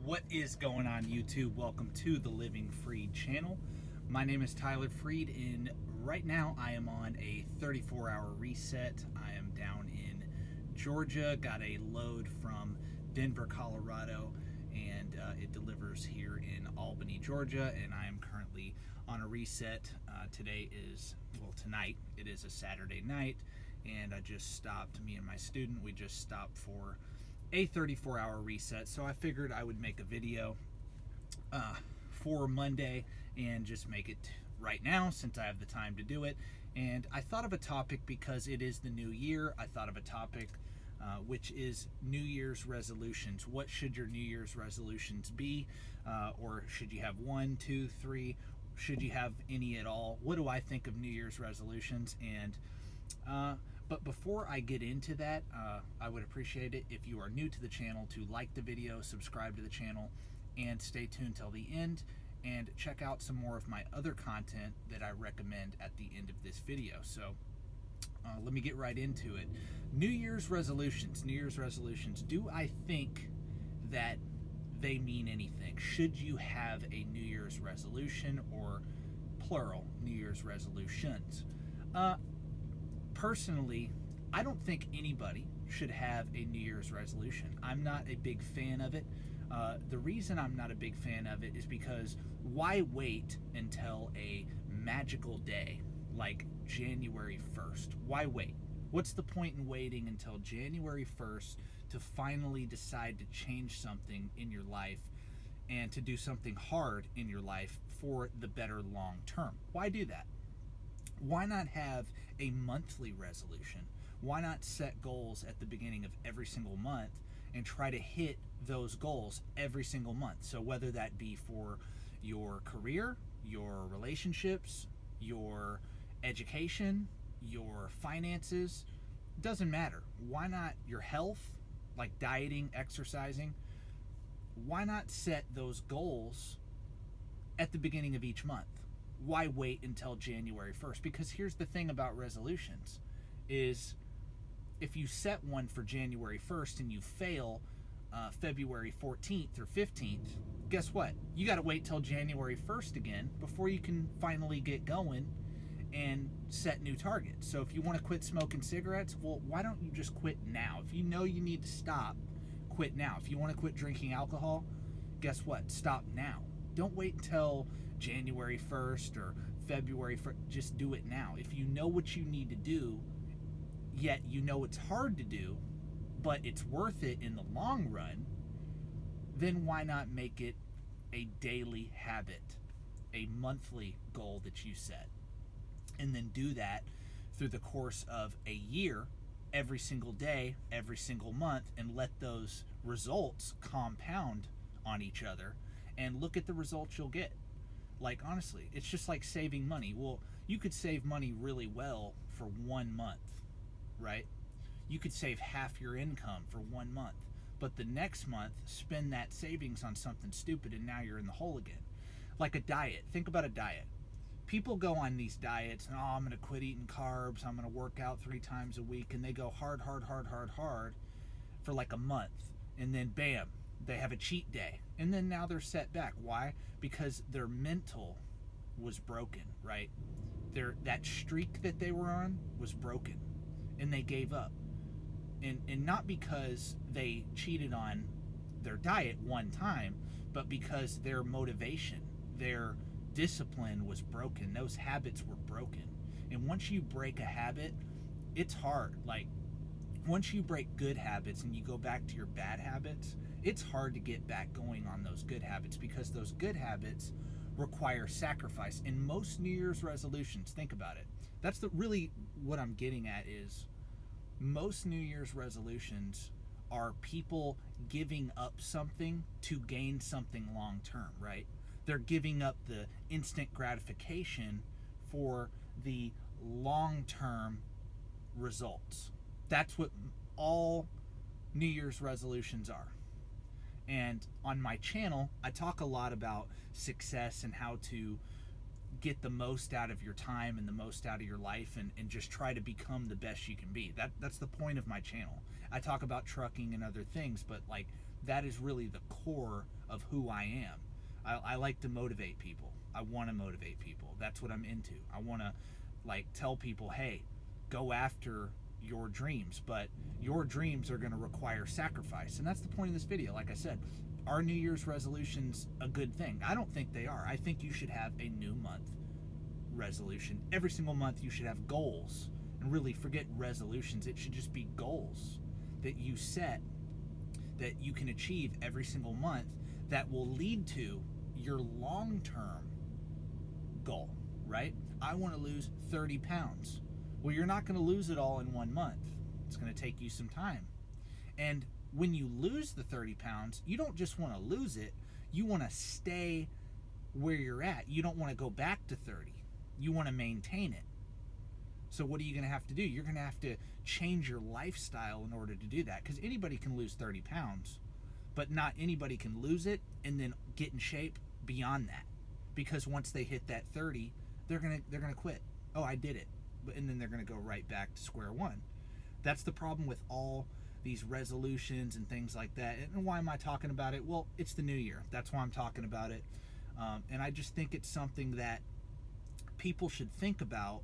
What is going on, YouTube? Welcome to the Living Freed channel. My name is Tyler Freed, and right now I am on a 34-hour reset. I am down in Georgia, got a load from Denver, Colorado, and it delivers here in Albany, Georgia, and I am currently on a reset. Tonight, it is a Saturday night, and I just stopped, me and my student, we just stopped for a 34-hour reset, so I figured I would make a video for Monday and just make it right now since I have the time to do it. And I thought of a topic because it is the new year. I thought of a topic which is New Year's resolutions. What should your New Year's resolutions be? Or should you have 1, 2, 3? Should you have any at all? What do I think of New Year's resolutions? And but before I get into that, I would appreciate it if you are new to the channel to like the video, subscribe to the channel, and stay tuned till the end, and check out some more of my other content that I recommend at the end of this video. So let me get right into it. New Year's resolutions. New Year's resolutions. Do I think that they mean anything? Should you have a New Year's resolution, or plural, New Year's resolutions? Personally, I don't think anybody should have a New Year's resolution. I'm not a big fan of it. The reason I'm not a big fan of it is because why wait until a magical day like January 1st? Why wait? What's the point in waiting until January 1st to finally decide to change something in your life and to do something hard in your life for the better long term? Why do that? Why not have a monthly resolution? Why not set goals at the beginning of every single month and try to hit those goals every single month? So whether that be for your career, your relationships, your education, your finances, doesn't matter. Why not your health, like dieting, exercising? Why not set those goals at the beginning of each month? Why wait until January 1st? Because here's the thing about resolutions is if you set one for January 1st and you fail February 14th or 15th, guess what? You got to wait till January 1st again before you can finally get going and set new targets. So if you want to quit smoking cigarettes, well, why don't you just quit now? If you know you need to stop, quit now. If you want to quit drinking alcohol, guess what? Stop now. Don't wait until January 1st or February 1st. Just do it now. If you know what you need to do, yet you know it's hard to do, but it's worth it in the long run, then why not make it a daily habit, a monthly goal that you set? And then do that through the course of a year, every single day, every single month, and let those results compound on each other. And look at the results you'll get. Like, honestly, it's just like saving money. Well, you could save money really well for 1 month, right? You could save half your income for 1 month, but the next month, spend that savings on something stupid, and now you're in the hole again. Like a diet. Think about a diet. People go on these diets, and I'm going to quit eating carbs, I'm going to work out 3 times a week, and they go hard for like a month, and then bam, they have a cheat day, and then now they're set back. Why? Because their mental was broken, right? That streak that they were on was broken, and they gave up. And not because they cheated on their diet one time, but because their motivation, their discipline was broken. Those habits were broken. And once you break a habit, it's hard. Like, once you break good habits and you go back to your bad habits, it's hard to get back going on those good habits, because those good habits require sacrifice. And most New Year's resolutions, think about it. That's really what I'm getting at, is most New Year's resolutions are people giving up something to gain something long term, right? They're giving up the instant gratification for the long term results. That's what all New Year's resolutions are. And on my channel, I talk a lot about success and how to get the most out of your time and the most out of your life, and just try to become the best you can be. That's the point of my channel. I talk about trucking and other things, but like that is really the core of who I am. I like to motivate people. I want to motivate people. That's what I'm into. I want to like tell people, hey, go after your dreams, but your dreams are going to require sacrifice. And that's the point of this video. Like I said, are New Year's resolutions a good thing? I don't think they are. I think you should have a new month resolution. Every single month you should have goals. And really forget resolutions. It should just be goals that you set that you can achieve every single month that will lead to your long-term goal, right? I want to lose 30 pounds. Well, you're not going to lose it all in 1 month. It's going to take you some time. And when you lose the 30 pounds, you don't just want to lose it. You want to stay where you're at. You don't want to go back to 30. You want to maintain it. So what are you going to have to do? You're going to have to change your lifestyle in order to do that, because anybody can lose 30 pounds, but not anybody can lose it and then get in shape beyond that, because once they hit that 30, they're going to quit. Oh, I did it. And then they're going to go right back to square one. That's the problem with all these resolutions and things like that. And why am I talking about it? Well, it's the new year. That's why I'm talking about it. And I just think it's something that people should think about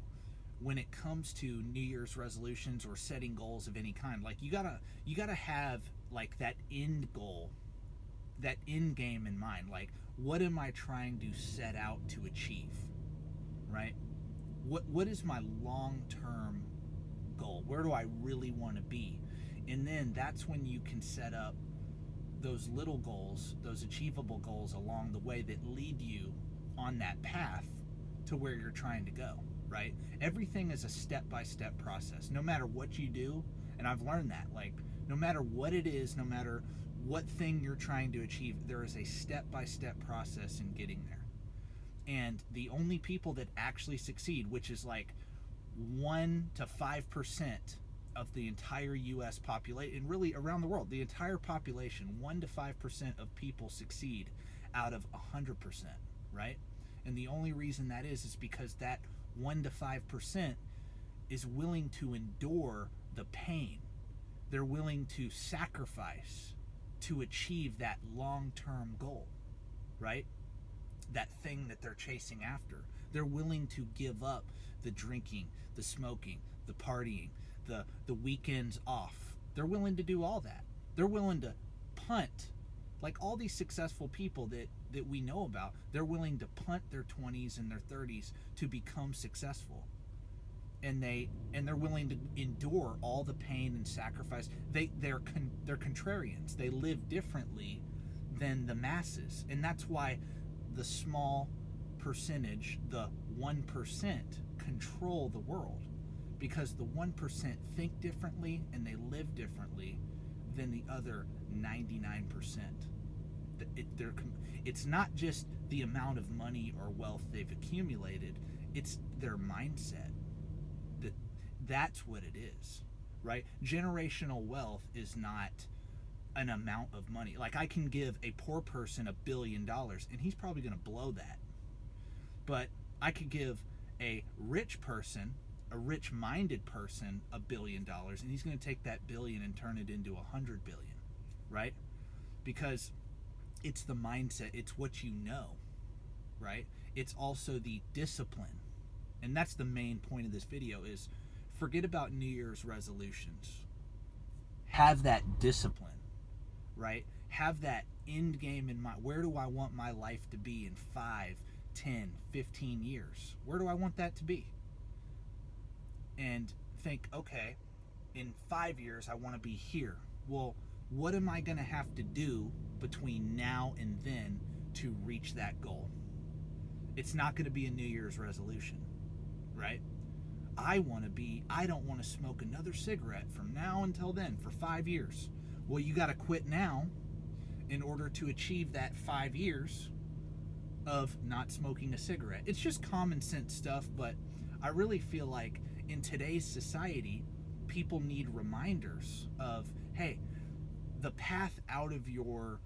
when it comes to New Year's resolutions or setting goals of any kind. Like you gotta have like that end goal, that end game in mind. Like, what am I trying to set out to achieve, right? What is my long-term goal? Where do I really want to be? And then that's when you can set up those little goals, those achievable goals along the way that lead you on that path to where you're trying to go, right? Everything is a step-by-step process, no matter what you do. And I've learned that, like, no matter what it is, no matter what thing you're trying to achieve, there is a step-by-step process in getting there. And the only people that actually succeed, which is like 1 to 5% of the entire U.S. population, and really around the world, the entire population, 1 to 5% of people succeed out of 100%, right? And the only reason that is because that 1 to 5% is willing to endure the pain. They're willing to sacrifice to achieve that long-term goal, right? That thing that they're chasing after. They're willing to give up the drinking, the smoking, the partying, the weekends off. They're willing to do all that. They're willing to punt. Like all these successful people that we know about, they're willing to punt their 20s and their 30s to become successful. And they're willing to endure all the pain and sacrifice. They're contrarians. They live differently than the masses. And that's why the small percentage, the 1%, control the world, because the 1% think differently and they live differently than the other 99%. It's not just the amount of money or wealth they've accumulated, it's their mindset. That's what it is, right? Generational wealth is not an amount of money. Like, I can give a poor person $1 billion and he's probably going to blow that. But I could give a rich person, a rich-minded person, $1 billion, and he's going to take that billion and turn it into 100 billion, right? Because it's the mindset, it's what you know, right? It's also the discipline. And that's the main point of this video is forget about New Year's resolutions. Have that discipline, right? Have that end game in mind. Where do I want my life to be in 5, 10, 15 years? Where do I want that to be? And think, okay, in 5 years, I want to be here. Well, what am I going to have to do between now and then to reach that goal? It's not going to be a New Year's resolution, right? I don't want to smoke another cigarette from now until then for 5 years. Well, you got to quit now in order to achieve that 5 years of not smoking a cigarette. It's just common sense stuff, but I really feel like in today's society, people need reminders of, hey, the path out of your,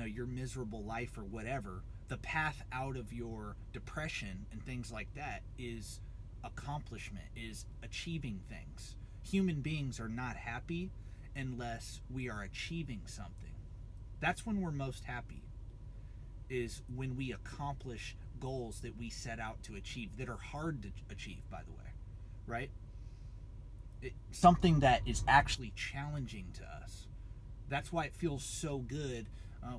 your miserable life or whatever, the path out of your depression and things like that is accomplishment, is achieving things. Human beings are not happy unless we are achieving something, That's when we're most happy, is when we accomplish goals that we set out to achieve, that are hard to achieve, by the way, right? Something that is actually challenging to us. That's why it feels so good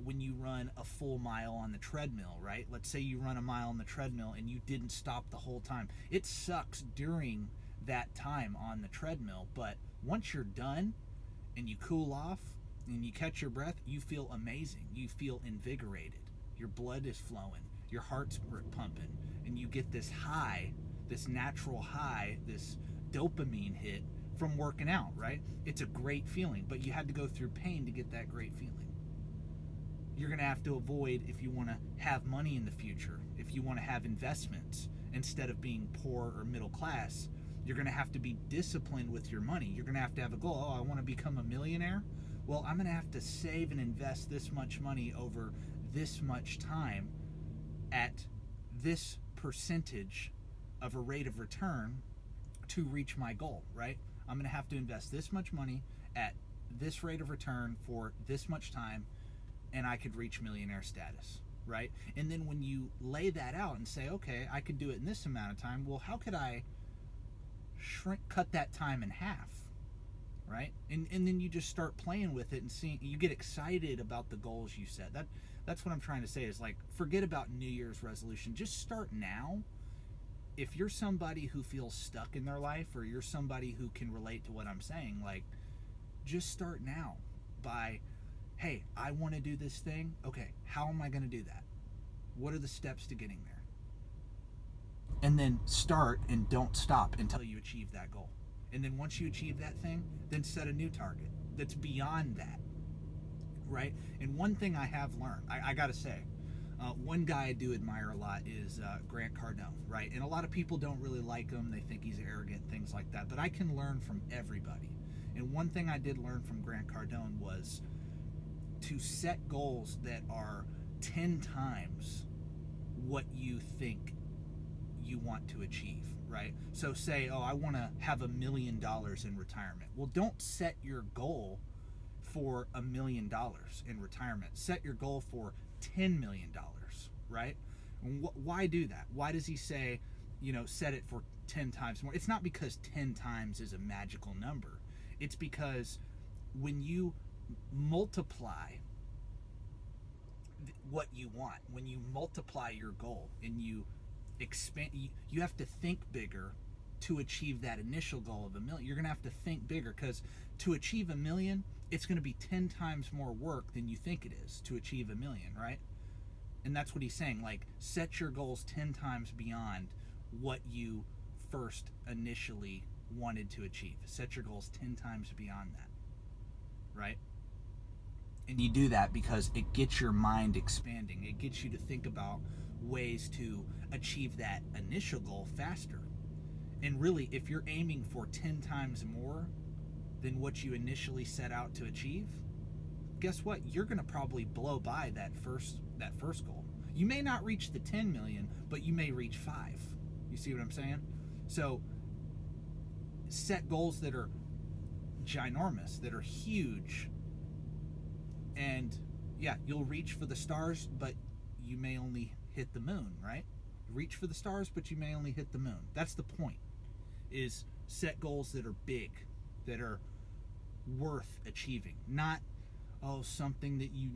when you run a full mile on the treadmill, right? Let's say you run a mile on the treadmill and you didn't stop the whole time. It sucks during that time on the treadmill, but once you're done and you cool off and you catch your breath, you feel amazing. You feel invigorated. Your blood is flowing, your heart's pumping, and you get this high, this natural high, this dopamine hit from working out, right? It's a great feeling, but you had to go through pain to get that great feeling. You're going to have to avoid, if you want to have money in the future, if you want to have investments instead of being poor or middle class, you're going to have to be disciplined with your money. You're going to have a goal. Oh, I want to become a millionaire. Well, I'm going to have to save and invest this much money over this much time at this percentage of a rate of return to reach my goal, right? I'm going to have to invest this much money at this rate of return for this much time, and I could reach millionaire status, right? And then when you lay that out and say, okay, I could do it in this amount of time, well, how could I cut that time in half, right? And then you just start playing with it and seeing, you get excited about the goals you set. That's what I'm trying to say, is like, forget about New Year's resolution. Just start now. If you're somebody who feels stuck in their life, or you're somebody who can relate to what I'm saying, like, just start now by, hey, I want to do this thing. Okay, how am I going to do that? What are the steps to getting there? And then start and don't stop until you achieve that goal. And then once you achieve that thing, then set a new target that's beyond that, right? And one thing I have learned, I got to say, one guy I do admire a lot is Grant Cardone, right? And a lot of people don't really like him. They think he's arrogant, things like that. But I can learn from everybody. And one thing I did learn from Grant Cardone was to set goals that are 10 times what you think you want to achieve, right? So say, oh, I want to have $1 million in retirement. Well, don't set your goal for $1 million in retirement. Set your goal for $10 million, right? Why do that? Why does he say, set it for 10 times more? It's not because 10 times is a magical number. It's because when you multiply what you want, when you multiply your goal and you expand, you have to think bigger to achieve that initial goal of $1 million. You're going to have to think bigger, because to achieve $1 million, it's going to be 10 times more work than you think it is to achieve $1 million, right? And that's what he's saying. Like, set your goals 10 times beyond what you first initially wanted to achieve. Set your goals 10 times beyond that, right? And you do that because it gets your mind expanding. It gets you to think about ways to achieve that initial goal faster. And really, if you're aiming for 10 times more than what you initially set out to achieve, guess what? You're going to probably blow by that first goal. You may not reach the 10 million, but you may reach 5. You see what I'm saying? So set goals that are ginormous, that are huge, and yeah, you'll reach for the stars, but you may only hit the moon, right? Reach for the stars, but you may only hit the moon. That's the point, is set goals that are big, that are worth achieving, not something that you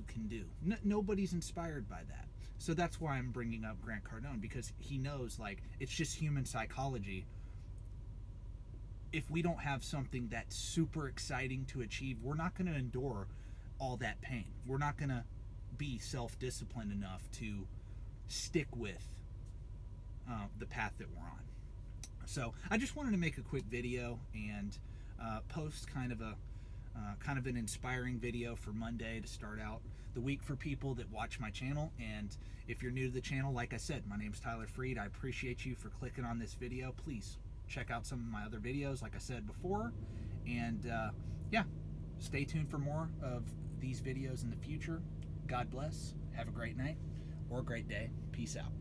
can do. Nobody's inspired by that. So that's why I'm bringing up Grant Cardone, because he knows, like, it's just human psychology. If we don't have something that's super exciting to achieve, we're not going to endure all that pain. We're not going to be self-disciplined enough to stick with the path that we're on. So I just wanted to make a quick video and post kind of an inspiring video for Monday to start out the week for people that watch my channel. And if you're new to the channel, like I said, my name's Tyler Freed. I appreciate you for clicking on this video. Please check out some of my other videos, like I said before. And yeah, stay tuned for more of these videos in the future. God bless. Have a great night or a great day. Peace out.